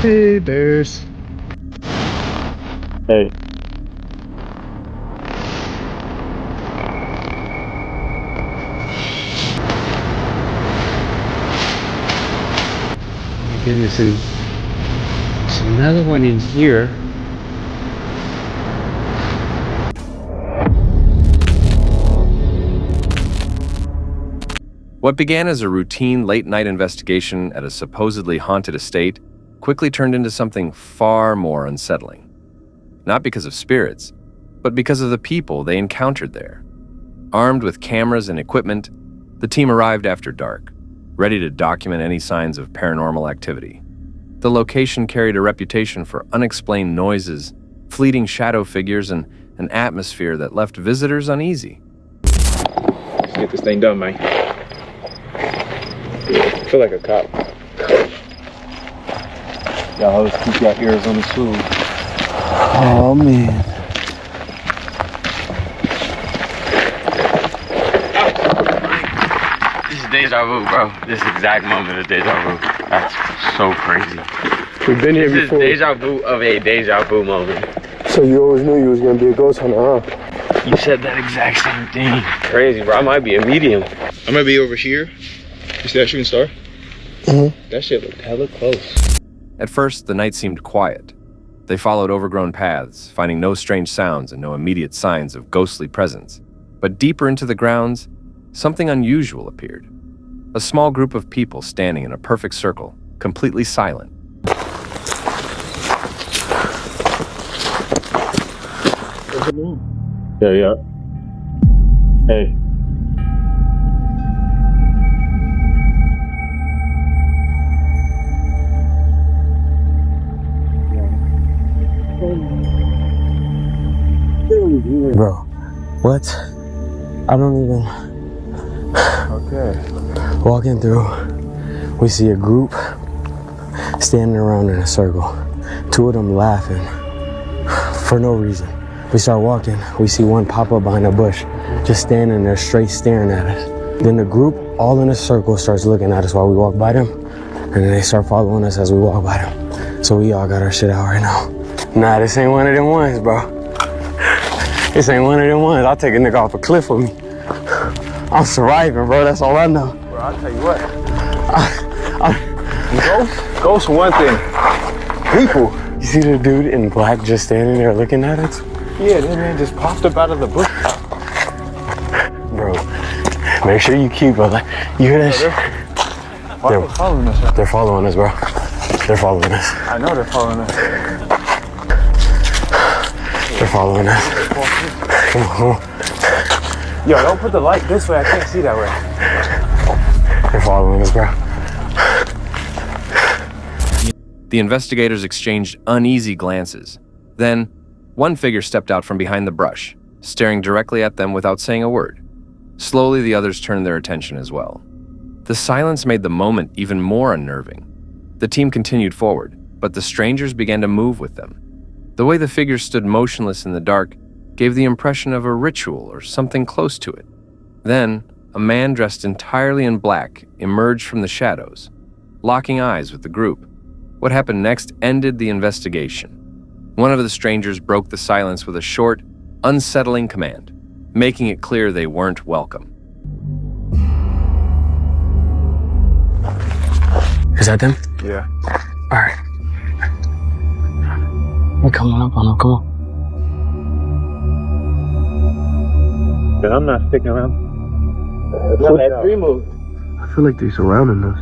Hey, bears. Hey. Oh my goodness, and there's another one in here. What began as a routine late-night investigation at a supposedly haunted estate quickly turned into something far more unsettling. Not because of spirits, but because of the people they encountered there. Armed with cameras and equipment, the team arrived after dark, ready to document any signs of paranormal activity. The location carried a reputation for unexplained noises, fleeting shadow figures, and an atmosphere that left visitors uneasy. Let's get this thing done, man. I feel like a cop. Y'all always keep your ears on the smooth. Oh man. This is deja vu, bro. This exact moment is deja vu. That's so crazy. We've been here This before. is deja vu of a deja vu moment. So you always knew you was gonna be a ghost hunter, huh? You said that exact same thing. Crazy, bro. I might be a medium. I'm gonna be over here. You see that shooting star? Mm-hmm. That shit looked hella close. At first, the night seemed quiet. They followed overgrown paths, finding no strange sounds and no immediate signs of ghostly presence. But deeper into the grounds, something unusual appeared. A small group of people standing in a perfect circle, completely silent. Yeah. Hey. Bro, what? I don't even. Okay. Walking through, we see a group standing around in a circle. Two of them laughing for no reason. We start walking, we see one pop up behind a bush, just standing there straight staring at us. Then the group, all in a circle, starts looking at us while we walk by them, and then they start following us as we walk by them. So we all got our shit out right now. Nah, this ain't one of them ones, bro. This ain't one of them ones. I'll take a nigga off a cliff with me. I'm surviving, bro. That's all I know. Bro, I'll tell you what. Ghosts for one thing. People. You see the dude in black just standing there looking at us? Yeah, that man just popped up out of the bush. Bro, make sure you keep it. Like, you hear that shit? Why are they following us? They're following us, bro. They're following us. I know they're following us. They're following us. Come on. Yo, don't put the light this way. I can't see that way. They're following us, bro. The investigators exchanged uneasy glances. Then, one figure stepped out from behind the brush, staring directly at them without saying a word. Slowly, the others turned their attention as well. The silence made the moment even more unnerving. The team continued forward, but the strangers began to move with them. The way the figures stood motionless in the dark gave the impression of a ritual or something close to it. Then, a man dressed entirely in black emerged from the shadows, locking eyes with the group. What happened next ended the investigation. One of the strangers broke the silence with a short, unsettling command, making it clear they weren't welcome. Is that them? Yeah. All right. We're coming up on them. Come on. But I'm not sticking around. I feel like they're surrounding us.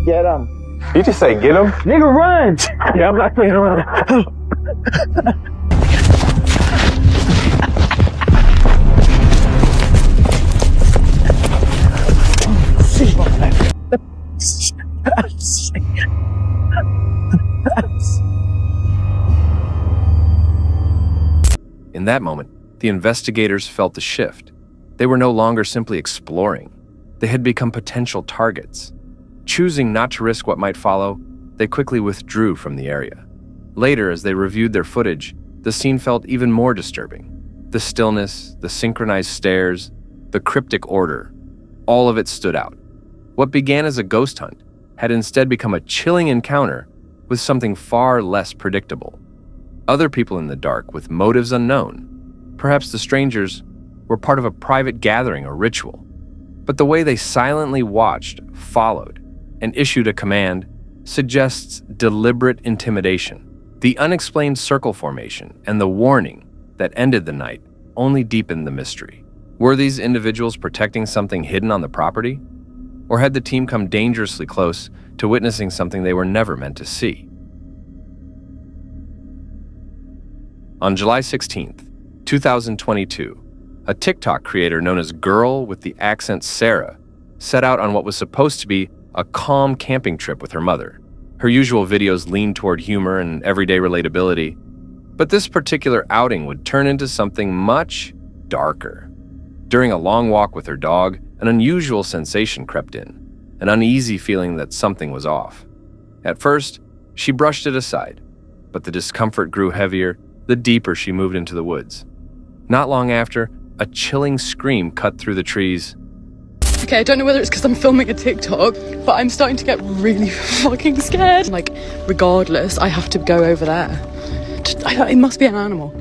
Get him. You just say get him? Nigga, run! Yeah, I'm not playing around. In that moment, the investigators felt the shift. They were no longer simply exploring. They had become potential targets. Choosing not to risk what might follow, they quickly withdrew from the area. Later, as they reviewed their footage, the scene felt even more disturbing. The stillness, the synchronized stares, the cryptic order, all of it stood out. What began as a ghost hunt had instead become a chilling encounter with something far less predictable. Other people in the dark with motives unknown. Perhaps the strangers were part of a private gathering or ritual. But the way they silently watched, followed, and issued a command suggests deliberate intimidation. The unexplained circle formation and the warning that ended the night only deepened the mystery. Were these individuals protecting something hidden on the property? Or had the team come dangerously close to witnessing something they were never meant to see? On July 16th, 2022, a TikTok creator known as Girl with the accent Sarah set out on what was supposed to be a calm camping trip with her mother. Her usual videos leaned toward humor and everyday relatability, but this particular outing would turn into something much darker. During a long walk with her dog, an unusual sensation crept in, an uneasy feeling that something was off. At first, she brushed it aside, but the discomfort grew heavier the deeper she moved into the woods. Not long after, a chilling scream cut through the trees. Okay, I don't know whether it's because I'm filming a TikTok, but I'm starting to get really fucking scared. Like, regardless, I have to go over there. It must be an animal.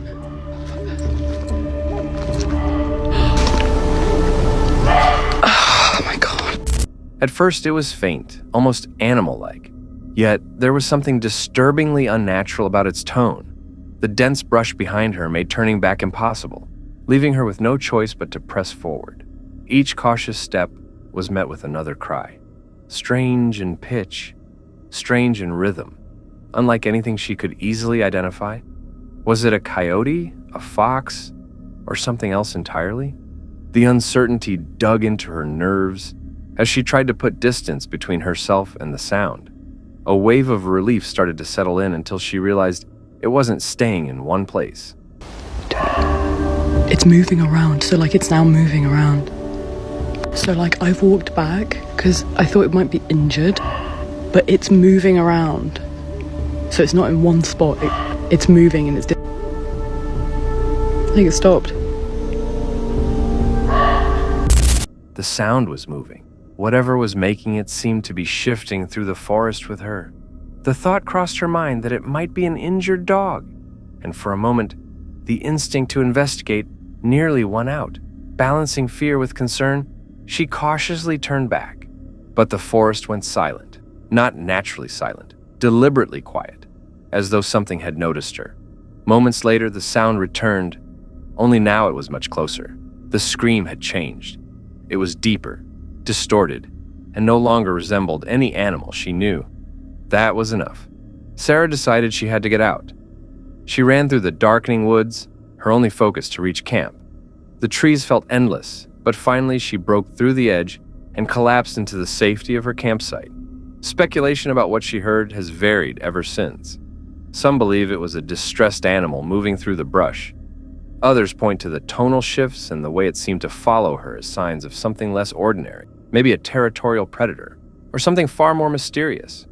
Oh my God. At first, it was faint, almost animal-like. Yet, there was something disturbingly unnatural about its tone. The dense brush behind her made turning back impossible, leaving her with no choice but to press forward. Each cautious step was met with another cry. Strange in pitch, strange in rhythm, unlike anything she could easily identify. Was it a coyote, a fox, or something else entirely? The uncertainty dug into her nerves as she tried to put distance between herself and the sound. A wave of relief started to settle in until she realized it wasn't staying in one place. It's moving around, so like it's now moving around. So like I've walked back because I thought it might be injured, but it's moving around. So it's not in one spot, it's moving and it's I think it stopped. The sound was moving. Whatever was making it seemed to be shifting through the forest with her. The thought crossed her mind that it might be an injured dog, and for a moment, the instinct to investigate nearly won out. Balancing fear with concern, she cautiously turned back. But the forest went silent, not naturally silent, deliberately quiet, as though something had noticed her. Moments later, the sound returned, only now it was much closer. The scream had changed. It was deeper, distorted, and no longer resembled any animal she knew. That was enough. Sarah decided she had to get out. She ran through the darkening woods, her only focus to reach camp. The trees felt endless, but finally she broke through the edge and collapsed into the safety of her campsite. Speculation about what she heard has varied ever since. Some believe it was a distressed animal moving through the brush. Others point to the tonal shifts and the way it seemed to follow her as signs of something less ordinary, maybe a territorial predator, or something far more mysterious.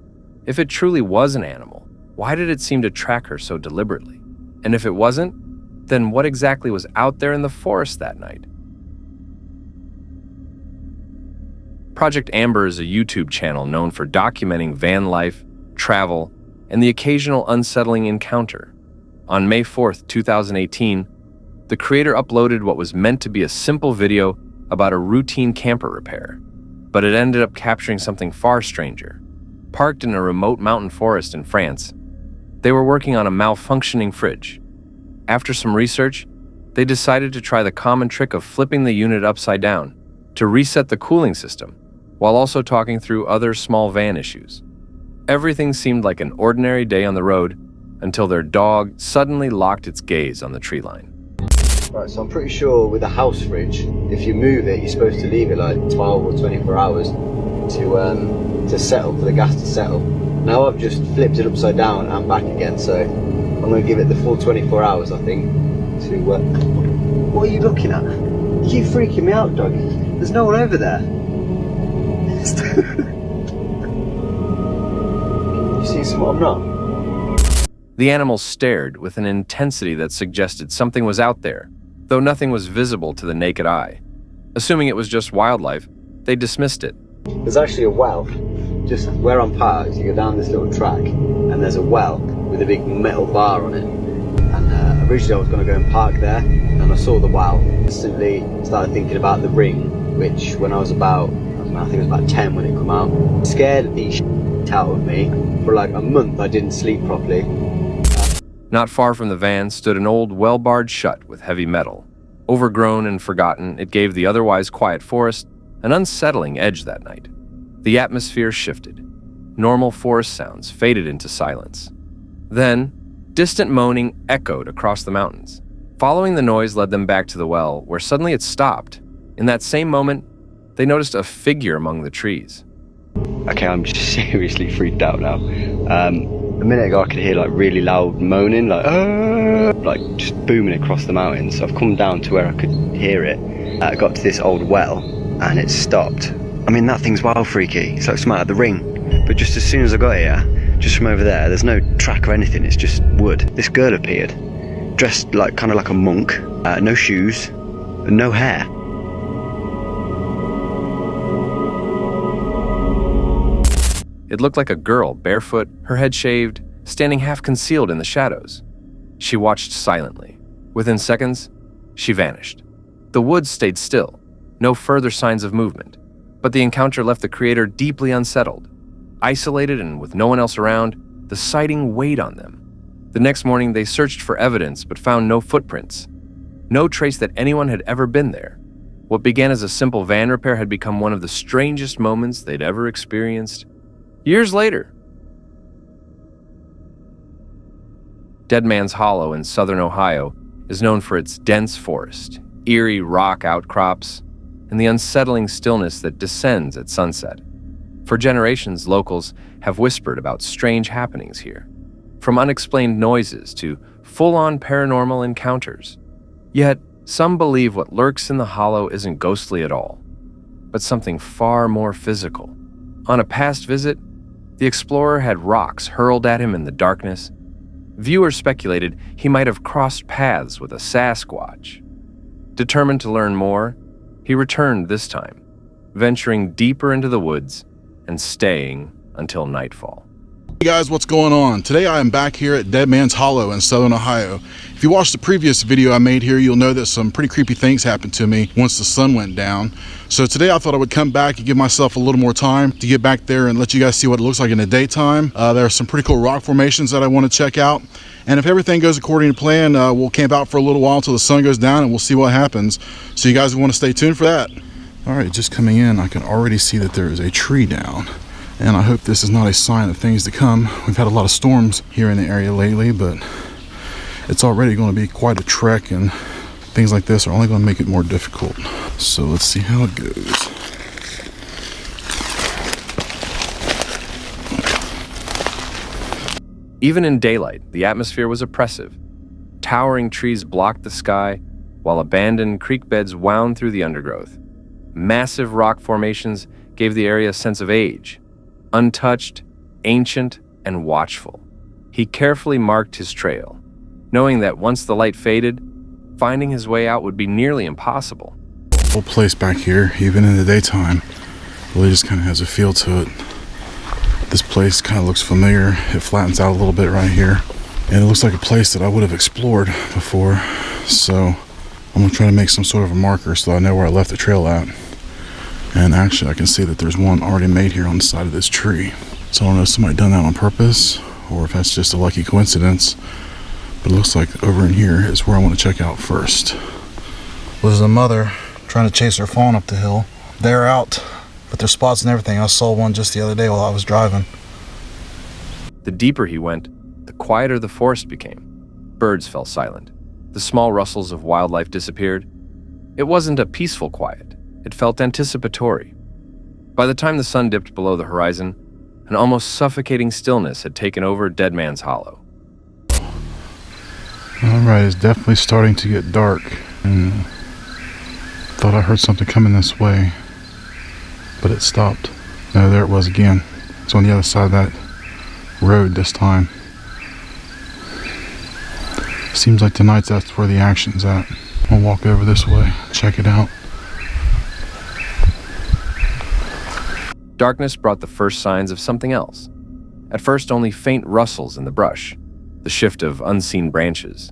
If it truly was an animal, why did it seem to track her so deliberately? And if it wasn't, then what exactly was out there in the forest that night? Project Amber is a YouTube channel known for documenting van life, travel, and the occasional unsettling encounter. On May 4th, 2018, the creator uploaded what was meant to be a simple video about a routine camper repair, but it ended up capturing something far stranger. Parked in a remote mountain forest in France, they were working on a malfunctioning fridge. After some research, they decided to try the common trick of flipping the unit upside down to reset the cooling system, while also talking through other small van issues. Everything seemed like an ordinary day on the road until their dog suddenly locked its gaze on the tree line. Right, so I'm pretty sure with a house fridge, if you move it, you're supposed to leave it like 12 or 24 hours to settle, for the gas to settle. Now I've just flipped it upside down and back again, so I'm going to give it the full 24 hours, I think, to... What are you looking at? You keep freaking me out, dog. There's no one over there. You see something I'm not? The animal stared with an intensity that suggested something was out there, though nothing was visible to the naked eye. Assuming it was just wildlife, they dismissed it, There's actually a well just where I'm parked. You go down this little track and there's a well with a big metal bar on it. And originally I was going to go and park there, and I saw the well. Instantly started thinking about the ring, which when I was about, I think it was about 10 when it came out. It scared the shit out of me. For like a month I didn't sleep properly. Not far from the van stood an old well barred shut with heavy metal. Overgrown and forgotten, it gave the otherwise quiet forest an unsettling edge that night. The atmosphere shifted. Normal forest sounds faded into silence. Then, distant moaning echoed across the mountains. Following the noise led them back to the well, where suddenly it stopped. In that same moment, they noticed a figure among the trees. Okay, I'm just seriously freaked out now. A minute ago I could hear like really loud moaning, like just booming across the mountain. So I've come down to where I could hear it. I got to this old well and it stopped. I mean, that thing's wild freaky. It's like something out of The Ring. But just as soon as I got here, just from over there, there's no track or anything, it's just wood. This girl appeared, dressed like kind of like a monk, no shoes, and no hair. It looked like a girl, barefoot, her head shaved, standing half concealed in the shadows. She watched silently. Within seconds, she vanished. The woods stayed still, no further signs of movement. But the encounter left the creator deeply unsettled. Isolated and with no one else around, the sighting weighed on them. The next morning, they searched for evidence but found no footprints. No trace that anyone had ever been there. What began as a simple van repair had become one of the strangest moments they'd ever experienced. Years later, Dead Man's Hollow in southern Ohio is known for its dense forest, eerie rock outcrops, and the unsettling stillness that descends at sunset. For generations, locals have whispered about strange happenings here, from unexplained noises to full-on paranormal encounters. Yet, some believe what lurks in the hollow isn't ghostly at all, but something far more physical. On a past visit, the explorer had rocks hurled at him in the darkness. Viewers speculated he might have crossed paths with a Sasquatch. Determined to learn more, he returned this time, venturing deeper into the woods and staying until nightfall. Hey guys, what's going on? Today I am back here at Dead Man's Hollow in southern Ohio. If you watched the previous video I made here, you'll know that some pretty creepy things happened to me once the sun went down. So today I thought I would come back and give myself a little more time to get back there and let you guys see what it looks like in the daytime. There are some pretty cool rock formations that I want to check out. And if everything goes according to plan, we'll camp out for a little while until the sun goes down and we'll see what happens. So you guys want to stay tuned for that. All right, just coming in, I can already see that there is a tree down. And I hope this is not a sign of things to come. We've had a lot of storms here in the area lately, but it's already going to be quite a trek, and things like this are only going to make it more difficult. So let's see how it goes. Even in daylight, the atmosphere was oppressive. Towering trees blocked the sky, while abandoned creek beds wound through the undergrowth. Massive rock formations gave the area a sense of age. Untouched, ancient, and watchful. He carefully marked his trail, knowing that once the light faded, finding his way out would be nearly impossible. The whole place back here, even in the daytime, really just kind of has a feel to it. This place kind of looks familiar. It flattens out a little bit right here. And it looks like a place that I would have explored before. So I'm going to try to make some sort of a marker so I know where I left the trail at. And actually I can see that there's one already made here on the side of this tree. So I don't know if somebody done that on purpose or if that's just a lucky coincidence. But it looks like over in here is where I want to check out first. This is a mother trying to chase her fawn up the hill. They're out with their spots and everything. I saw one just the other day while I was driving. The deeper he went, the quieter the forest became. Birds fell silent. The small rustles of wildlife disappeared. It wasn't a peaceful quiet. It felt anticipatory. By the time the sun dipped below the horizon, an almost suffocating stillness had taken over Dead Man's Hollow. Alright, it's definitely starting to get dark. Thought I heard something coming this way, but it stopped. No, there it was again. It's on the other side of that road this time. Seems like tonight's that's where the action's at. I'll walk over this way, check it out. Darkness brought the first signs of something else. At first, only faint rustles in the brush, the shift of unseen branches.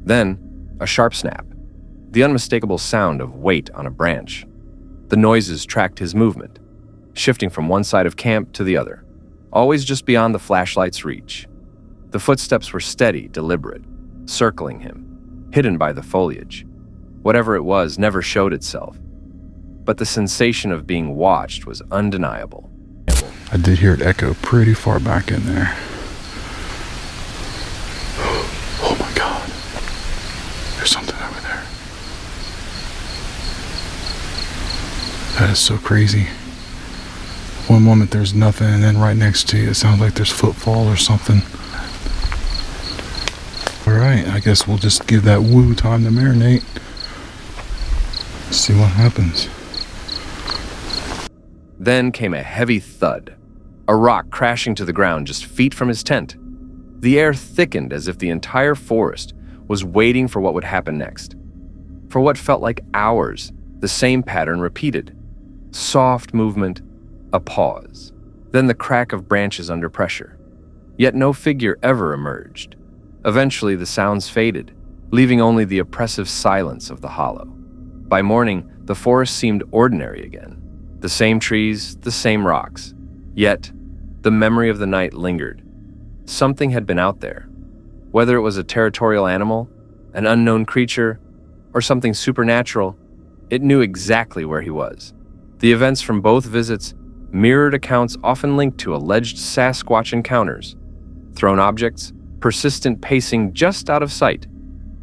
Then, a sharp snap, the unmistakable sound of weight on a branch. The noises tracked his movement, shifting from one side of camp to the other, always just beyond the flashlight's reach. The footsteps were steady, deliberate, circling him, hidden by the foliage. Whatever it was never showed itself, but the sensation of being watched was undeniable. I did hear it echo pretty far back in there. Oh my God. There's something over there. That is so crazy. One moment there's nothing, and then right next to you it sounds like there's footfall or something. Alright, I guess we'll just give that woo time to marinate. See what happens. Then came a heavy thud, a rock crashing to the ground just feet from his tent. The air thickened as if the entire forest was waiting for what would happen next. For what felt like hours, the same pattern repeated. Soft movement, a pause, then the crack of branches under pressure. Yet no figure ever emerged. Eventually the sounds faded, leaving only the oppressive silence of the hollow. By morning, the forest seemed ordinary again. The same trees, the same rocks. Yet, the memory of the night lingered. Something had been out there. Whether it was a territorial animal, an unknown creature, or something supernatural, it knew exactly where he was. The events from both visits mirrored accounts often linked to alleged Sasquatch encounters, thrown objects, persistent pacing just out of sight,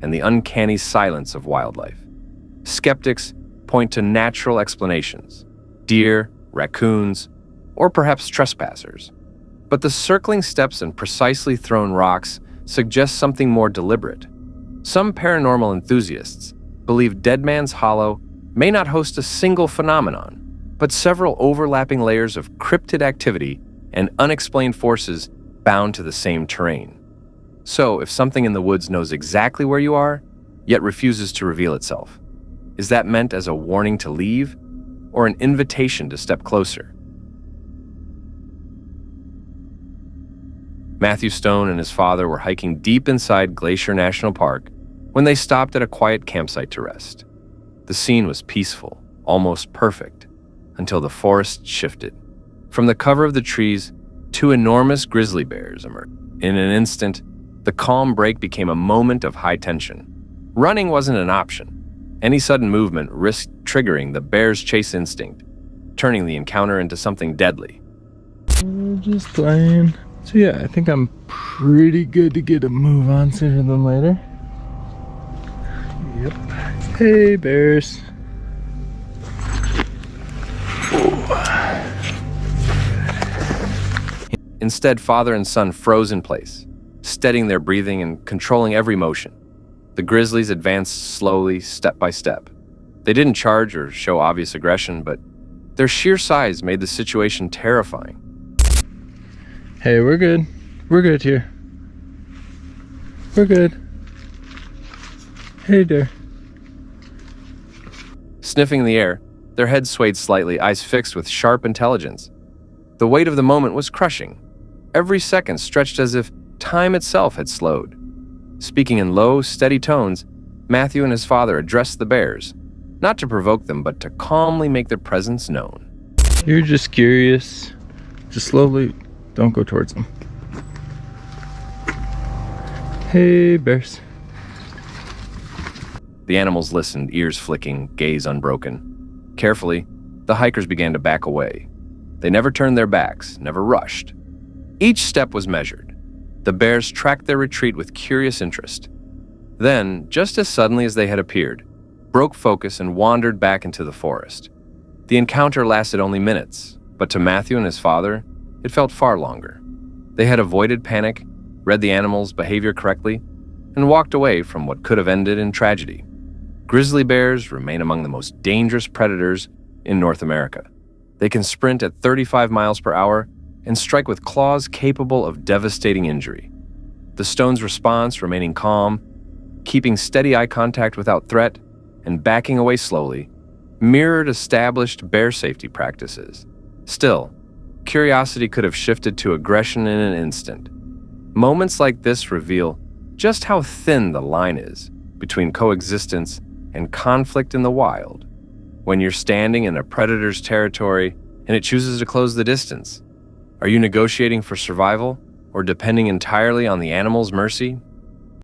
and the uncanny silence of wildlife. Skeptics point to natural explanations: deer, raccoons, or perhaps trespassers. But the circling steps and precisely thrown rocks suggest something more deliberate. Some paranormal enthusiasts believe Dead Man's Hollow may not host a single phenomenon, but several overlapping layers of cryptid activity and unexplained forces bound to the same terrain. So, if something in the woods knows exactly where you are, yet refuses to reveal itself, is that meant as a warning to leave, or an invitation to step closer? Matthew Stone and his father were hiking deep inside Glacier National Park when they stopped at a quiet campsite to rest. The scene was peaceful, almost perfect, until the forest shifted. From the cover of the trees, two enormous grizzly bears emerged. In an instant, the calm break became a moment of high tension. Running wasn't an option. Any sudden movement risked triggering the bear's chase instinct, turning the encounter into something deadly. We're just playing. So yeah, I think I'm pretty good to get a move on sooner than later. Yep. Hey, bears. Instead, father and son froze in place, steadying their breathing and controlling every motion. The grizzlies advanced slowly, step by step. They didn't charge or show obvious aggression, but their sheer size made the situation terrifying. Hey, we're good. We're good here. We're good. Hey there. Sniffing the air, their heads swayed slightly, eyes fixed with sharp intelligence. The weight of the moment was crushing. Every second stretched as if time itself had slowed. Speaking in low, steady tones, Matthew and his father addressed the bears, not to provoke them, but to calmly make their presence known. You're just curious. Just slowly, don't go towards them. Hey, bears. The animals listened, ears flicking, gaze unbroken. Carefully, the hikers began to back away. They never turned their backs, never rushed. Each step was measured. The bears tracked their retreat with curious interest. Then, just as suddenly as they had appeared, broke focus and wandered back into the forest. The encounter lasted only minutes, but to Matthew and his father, it felt far longer. They had avoided panic, read the animals' behavior correctly, and walked away from what could have ended in tragedy. Grizzly bears remain among the most dangerous predators in North America. They can sprint at 35 miles per hour and strike with claws capable of devastating injury. The Stones' response, remaining calm, keeping steady eye contact without threat, and backing away slowly, mirrored established bear safety practices. Still, curiosity could have shifted to aggression in an instant. Moments like this reveal just how thin the line is between coexistence and conflict in the wild. When you're standing in a predator's territory and it chooses to close the distance, are you negotiating for survival or depending entirely on the animal's mercy?